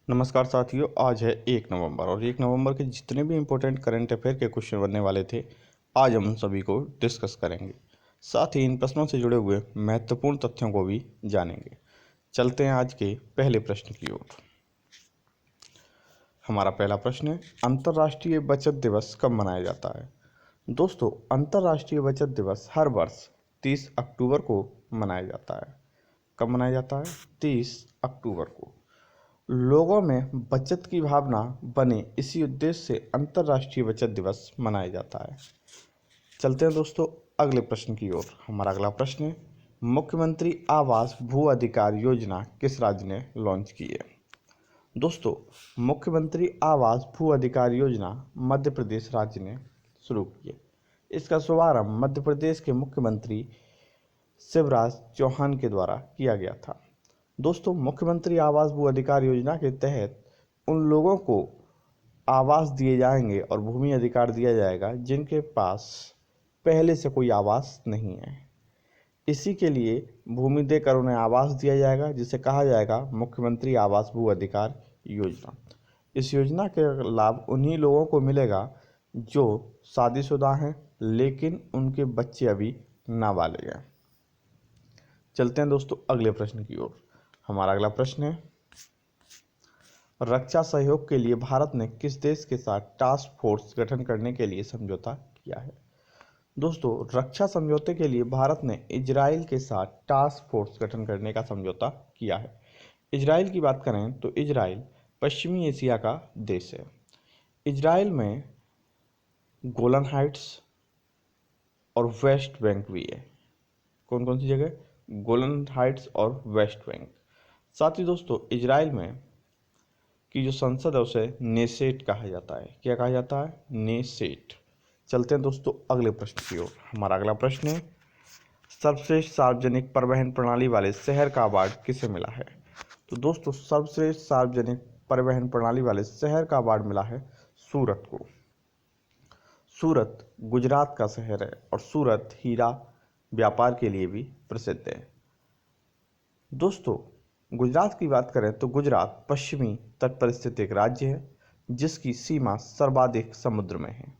नमस्कार साथियों, आज है 1 नवंबर और 1 नवंबर के जितने भी इम्पोर्टेंट करंट अफेयर के क्वेश्चन बनने वाले थे, आज हम उन सभी को डिस्कस करेंगे। साथ ही इन प्रश्नों से जुड़े हुए महत्वपूर्ण तथ्यों को भी जानेंगे। चलते हैं आज के पहले प्रश्न की ओर। हमारा पहला प्रश्न है, अंतर्राष्ट्रीय बचत दिवस कब मनाया जाता है? दोस्तों, अंतर्राष्ट्रीय बचत दिवस हर वर्ष 30 अक्टूबर को मनाया जाता है। कब मनाया जाता है? 30 अक्टूबर को। लोगों में बचत की भावना बने, इसी उद्देश्य से अंतर्राष्ट्रीय बचत दिवस मनाया जाता है। चलते हैं दोस्तों अगले प्रश्न की ओर। हमारा अगला प्रश्न है, मुख्यमंत्री आवास भू अधिकार योजना किस राज्य ने लॉन्च की है? दोस्तों, मुख्यमंत्री आवास भू अधिकार योजना मध्य प्रदेश राज्य ने शुरू की है। इसका शुभारंभ मध्य प्रदेश के मुख्यमंत्री शिवराज चौहान के द्वारा किया गया था। दोस्तों, मुख्यमंत्री आवास भू अधिकार योजना के तहत उन लोगों को आवास दिए जाएंगे और भूमि अधिकार दिया जाएगा जिनके पास पहले से कोई आवास नहीं है। इसी के लिए भूमि देकर उन्हें आवास दिया जाएगा, जिसे कहा जाएगा मुख्यमंत्री आवास भू अधिकार योजना। इस योजना के लाभ उन्हीं लोगों को मिलेगा जो शादीशुदा हैं लेकिन उनके बच्चे अभी नाबालिग हैं। चलते हैं दोस्तों अगले प्रश्न की ओर। हमारा अगला प्रश्न है, रक्षा सहयोग के लिए भारत ने किस देश के साथ टास्क फोर्स गठन करने के लिए समझौता किया है? दोस्तों, रक्षा समझौते के लिए भारत ने इजराइल के साथ टास्क फोर्स गठन करने का समझौता किया है। इजराइल की बात करें तो इजराइल पश्चिमी एशिया का देश है। इजराइल में गोलन हाइट्स और वेस्ट बैंक भी है। कौन कौन सी जगह? गोलन हाइट्स और वेस्ट बैंक। साथ ही दोस्तों, इजराइल में की जो संसद है उसे नेसेट कहा जाता है। क्या कहा जाता है? नेसेट। चलते हैं दोस्तों अगले प्रश्न की ओर। हमारा अगला प्रश्न है, सर्वश्रेष्ठ सार्वजनिक परिवहन प्रणाली वाले शहर का अवार्ड किसे मिला है? तो दोस्तों, सर्वश्रेष्ठ सार्वजनिक परिवहन प्रणाली वाले शहर का अवार्ड मिला है सूरत को। सूरत गुजरात का शहर है और सूरत हीरा व्यापार के लिए भी प्रसिद्ध है। दोस्तों, गुजरात की बात करें तो गुजरात पश्चिमी तट पर स्थित एक राज्य है जिसकी सीमा सर्वाधिक समुद्र में है।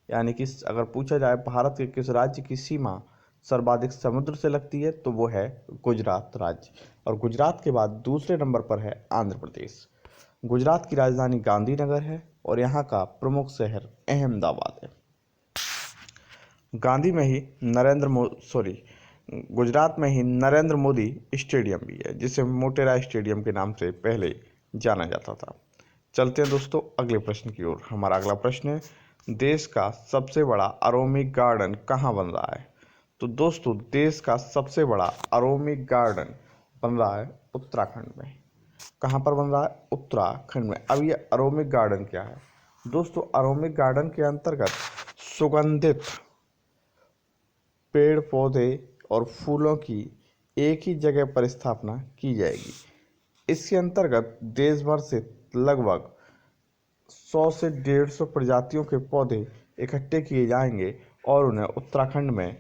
यानी कि अगर पूछा जाए भारत के किस राज्य की सीमा सर्वाधिक समुद्र से लगती है तो वो है गुजरात राज्य। और गुजरात के बाद दूसरे नंबर पर है आंध्र प्रदेश। गुजरात की राजधानी गांधीनगर है और यहाँ का प्रमुख शहर अहमदाबाद है। गुजरात में ही नरेंद्र मोदी स्टेडियम भी है, जिसे मोटेरा स्टेडियम के नाम से पहले जाना जाता था। चलते हैं दोस्तों अगले प्रश्न की ओर। हमारा अगला प्रश्न है, देश का सबसे बड़ा अरोमिक गार्डन कहाँ बन रहा है? तो दोस्तों, देश का सबसे बड़ा अरोमिक गार्डन बन रहा है उत्तराखंड में। कहाँ पर बन रहा है? उत्तराखंड में। अब ये अरोमिक गार्डन क्या है? दोस्तों, अरोमिक गार्डन के अंतर्गत सुगंधित पेड़ पौधे और फूलों की एक ही जगह पर स्थापना की जाएगी। इसके अंतर्गत देश भर से लगभग 100 से 150 प्रजातियों के पौधे इकट्ठे किए जाएंगे और उन्हें उत्तराखंड में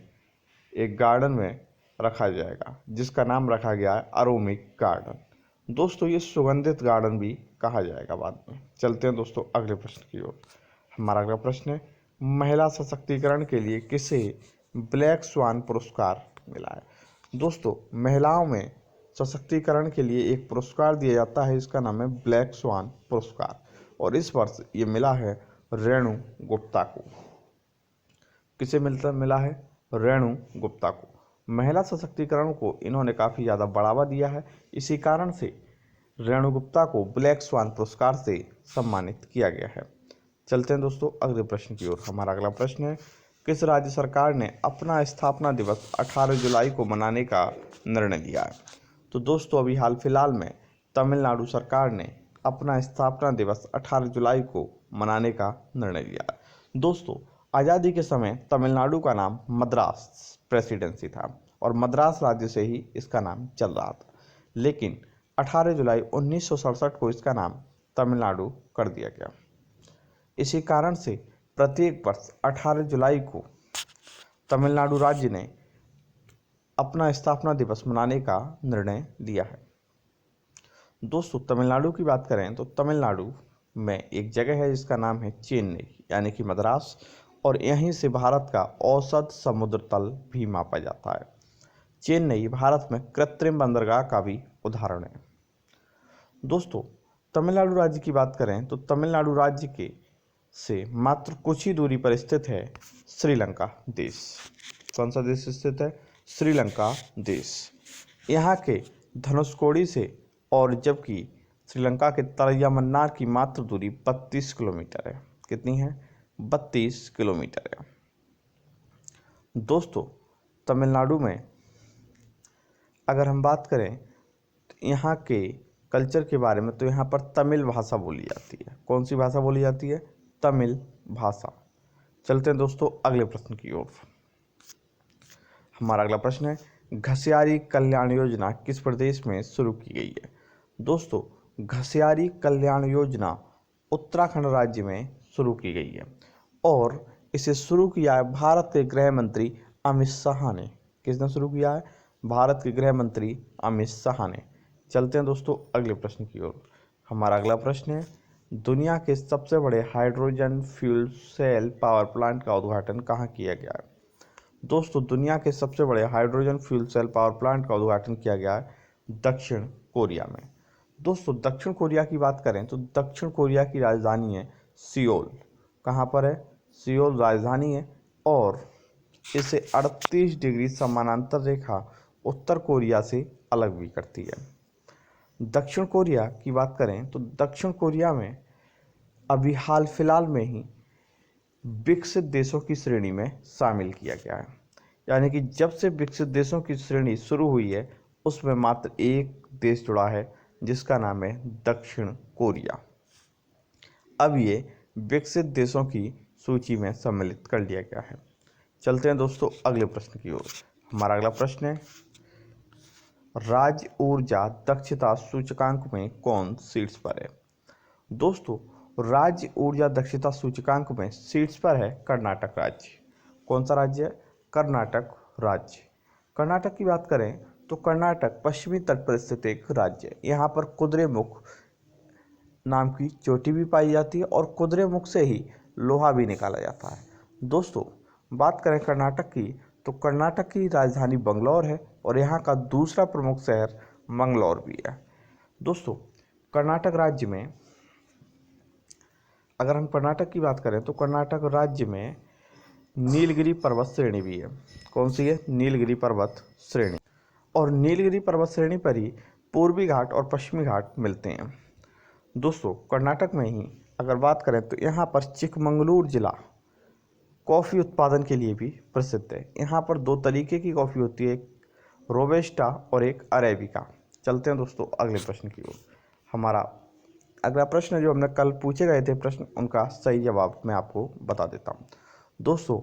एक गार्डन में रखा जाएगा, जिसका नाम रखा गया है अरोमिक गार्डन। दोस्तों, ये सुगंधित गार्डन भी कहा जाएगा बाद में। चलते हैं दोस्तों अगले प्रश्न की ओर। हमारा अगला प्रश्न है, महिला सशक्तिकरण के लिए किसे ब्लैक स्वान पुरस्कार मिला है? दोस्तों, महिलाओं में सशक्तिकरण के लिए एक पुरस्कार दिया जाता है, इसका नाम है ब्लैक स्वान पुरस्कार और इस वर्ष ये मिला है रेणु गुप्ता को। किसे मिला है? रेणु गुप्ता को। महिला सशक्तिकरण को इन्होंने काफ़ी ज़्यादा बढ़ावा दिया है, इसी कारण से रेणु गुप्ता को ब्लैक स्वान पुरस्कार से सम्मानित किया गया है। चलते हैं दोस्तों अगले प्रश्न की ओर। हमारा अगला प्रश्न है, किस राज्य सरकार ने अपना स्थापना दिवस 18 जुलाई को मनाने का निर्णय लिया है? तो दोस्तों, अभी हाल फिलहाल में तमिलनाडु सरकार ने अपना स्थापना दिवस 18 जुलाई को मनाने का निर्णय लिया है। दोस्तों, आज़ादी के समय तमिलनाडु का नाम मद्रास प्रेसिडेंसी था और मद्रास राज्य से ही इसका नाम चल रहा था, लेकिन 18 जुलाई 1967 को इसका नाम तमिलनाडु कर दिया गया। इसी कारण से प्रत्येक वर्ष 18 जुलाई को तमिलनाडु राज्य ने अपना स्थापना दिवस मनाने का निर्णय लिया है। दोस्तों तमिलनाडु की बात करें तो तमिलनाडु में एक जगह है जिसका नाम है चेन्नई यानी कि मद्रास, और यहीं से भारत का औसत समुद्र तल भी मापा जाता है। चेन्नई भारत में कृत्रिम बंदरगाह का भी उदाहरण है। दोस्तों तमिलनाडु राज्य की बात करें तो तमिलनाडु राज्य के से मात्र कुछ ही दूरी पर स्थित है श्रीलंका देश। कौन सा देश स्थित है? श्रीलंका देश। यहाँ के धनुषकोडी से, और जबकि श्रीलंका के तलैयामन्नार की मात्र दूरी 32 किलोमीटर है। कितनी है? 32 किलोमीटर है। दोस्तों तमिलनाडु में अगर हम बात करें तो यहाँ के कल्चर के बारे में, तो यहाँ पर तमिल भाषा बोली जाती है। कौन सी भाषा बोली जाती है? तमिल भाषा। चलते हैं दोस्तों अगले प्रश्न की ओर। हमारा अगला प्रश्न है, घसियारी कल्याण योजना किस प्रदेश में शुरू की गई है? दोस्तों घसियारी कल्याण योजना उत्तराखंड राज्य में शुरू की गई है, और इसे शुरू किया है भारत के गृह मंत्री अमित शाह ने। किसने शुरू किया है? भारत के गृह मंत्री अमित शाह ने। चलते हैं दोस्तों अगले प्रश्न की ओर। हमारा अगला प्रश्न है, दुनिया के सबसे बड़े hydrogen fuel cell power plant का उद्घाटन कहाँ किया गया है? दोस्तों दुनिया के सबसे बड़े hydrogen fuel cell power plant का उद्घाटन किया गया है दक्षिण कोरिया में। दोस्तों दक्षिण कोरिया की बात करें तो दक्षिण कोरिया की राजधानी है सियोल। कहाँ पर है? सियोल राजधानी है, और इसे 38 डिग्री समानांतर रेखा उत्तर कोरिया से अलग भी करती है। दक्षिण कोरिया की बात करें तो दक्षिण कोरिया में अभी हाल फिलहाल में ही विकसित देशों की श्रेणी में शामिल किया गया है। यानी कि जब से विकसित देशों की श्रेणी शुरू हुई है उसमें मात्र एक देश जुड़ा है जिसका नाम है दक्षिण कोरिया। अब ये विकसित देशों की सूची में सम्मिलित कर लिया गया है। चलते हैं दोस्तों अगले प्रश्न की ओर। हमारा अगला प्रश्न है, राज्य ऊर्जा दक्षता सूचकांक में कौन शीर्ष पर है? दोस्तों राज्य ऊर्जा दक्षता सूचकांक में शीर्ष पर है कर्नाटक राज्य। कौन सा राज्य है? कर्नाटक राज्य। कर्नाटक की बात करें तो कर्नाटक पश्चिमी तट पर स्थित एक राज्य है। यहाँ पर कुद्रेमुख नाम की चोटी भी पाई जाती है, और कुद्रेमुख से ही लोहा भी निकाला जाता है। दोस्तों बात करें कर्नाटक की तो कर्नाटक की राजधानी बंगलौर है, और यहाँ का दूसरा प्रमुख शहर मंगलौर भी है। दोस्तों कर्नाटक राज्य में अगर हम कर्नाटक की बात करें तो कर्नाटक राज्य में नीलगिरी पर्वत श्रेणी भी है। कौन सी है? नीलगिरी पर्वत श्रेणी। और नीलगिरी पर्वत श्रेणी पर ही पूर्वी घाट और पश्चिमी घाट मिलते हैं। दोस्तों कर्नाटक में ही अगर बात करें तो यहाँ पर चिकमंगलूर जिला कॉफ़ी उत्पादन के लिए भी प्रसिद्ध है। यहाँ पर दो तरीके की कॉफ़ी होती है, एक रोबेस्टा और एक अरेबिका। चलते हैं दोस्तों अगले प्रश्न की ओर। हमारा अगला प्रश्न जो हमने कल पूछे गए थे प्रश्न, उनका सही जवाब मैं आपको बता देता हूँ। दोस्तों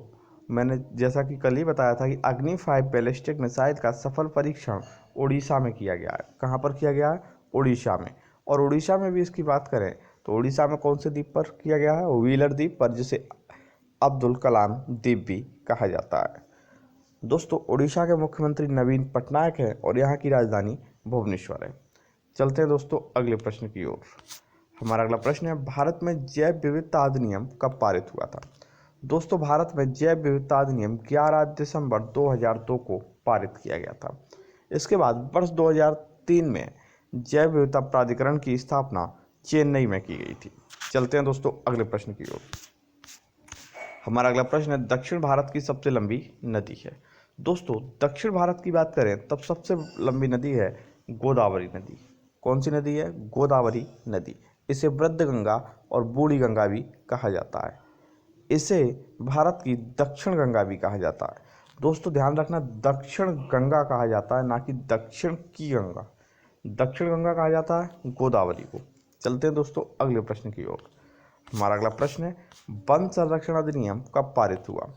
मैंने जैसा कि कल ही बताया था कि अग्नि 5 बैलिस्टिक मिसाइल का सफल परीक्षण उड़ीसा में किया गया है। कहाँ पर किया गया है? उड़ीसा में। और उड़ीसा में भी इसकी बात करें तो उड़ीसा में कौन से द्वीप पर किया गया है? व्हीलर द्वीप पर, जिसे अब्दुल कलाम द्वीप भी कहा जाता है। दोस्तों उड़ीसा के मुख्यमंत्री नवीन पटनायक हैं, और यहाँ की राजधानी भुवनेश्वर है। चलते हैं दोस्तों अगले प्रश्न की ओर। हमारा अगला प्रश्न है, भारत में जैव विविधता अधिनियम कब पारित हुआ था? दोस्तों भारत में जैव विविधता अधिनियम 11 दिसंबर 2002 को पारित किया गया था। इसके बाद वर्ष 2003 में जैव विविधता प्राधिकरण की स्थापना चेन्नई में की गई थी। चलते हैं दोस्तों अगले प्रश्न की ओर। हमारा अगला प्रश्न है, दक्षिण भारत की सबसे लंबी नदी है। दोस्तों दक्षिण भारत की बात करें तब सबसे लंबी नदी है गोदावरी नदी। कौन सी नदी है? गोदावरी नदी। इसे वृद्ध गंगा और बूढ़ी गंगा भी कहा जाता है। इसे भारत की दक्षिण गंगा भी कहा जाता है। दोस्तों ध्यान रखना, दक्षिण गंगा कहा जाता है, ना कि दक्षिण की गंगा। दक्षिण गंगा कहा जाता है गोदावरी को। चलते हैं दोस्तों अगले प्रश्न की ओर। हमारा अगला प्रश्न है, वन संरक्षण अधिनियम कब पारित हुआ?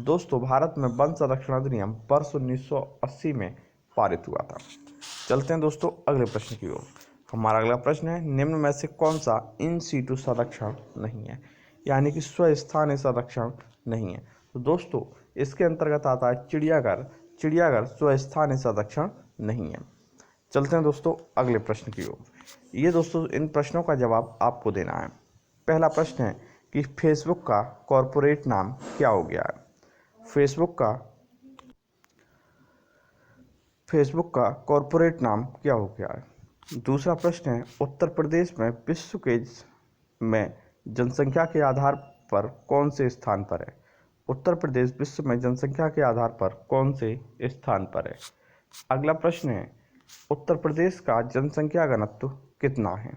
दोस्तों भारत में वन संरक्षण अधिनियम वर्ष 1980 में पारित हुआ था। चलते हैं दोस्तों अगले प्रश्न की ओर। हमारा अगला प्रश्न है, निम्न में से कौन सा इन सीटू संरक्षण नहीं है? यानी कि स्वस्थानीय संरक्षण नहीं है। तो दोस्तों इसके अंतर्गत आता है चिड़ियाघर। चिड़ियाघर स्वस्थानीय संरक्षण नहीं है। चलते हैं दोस्तों अगले प्रश्न की ओर। ये दोस्तों इन प्रश्नों का जवाब आपको देना है। पहला प्रश्न है कि फेसबुक का कॉरपोरेट नाम क्या हो गया है। फेसबुक का कॉरपोरेट नाम क्या हो गया है। दूसरा प्रश्न है उत्तर प्रदेश में विश्व के में जनसंख्या के आधार पर कौन से स्थान पर है। उत्तर प्रदेश विश्व में जनसंख्या के आधार पर कौन से स्थान पर है। अगला प्रश्न है उत्तर प्रदेश का जनसंख्या घनत्व कितना है।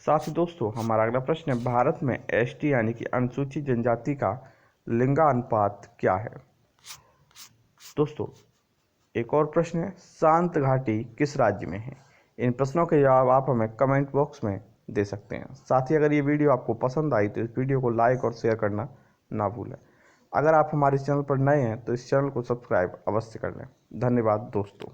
साथ ही दोस्तों हमारा अगला प्रश्न है भारत में एसटी यानी कि अनुसूचित जनजाति का लिंगानुपात क्या है। दोस्तों एक और प्रश्न है शांत घाटी किस राज्य में है। इन प्रश्नों के जवाब आप हमें कमेंट बॉक्स में दे सकते हैं। साथ ही अगर ये वीडियो आपको पसंद आई तो इस वीडियो को लाइक और शेयर करना ना भूलें। अगर आप हमारे चैनल पर नए हैं तो इस चैनल को सब्सक्राइब अवश्य कर लें। धन्यवाद दोस्तों।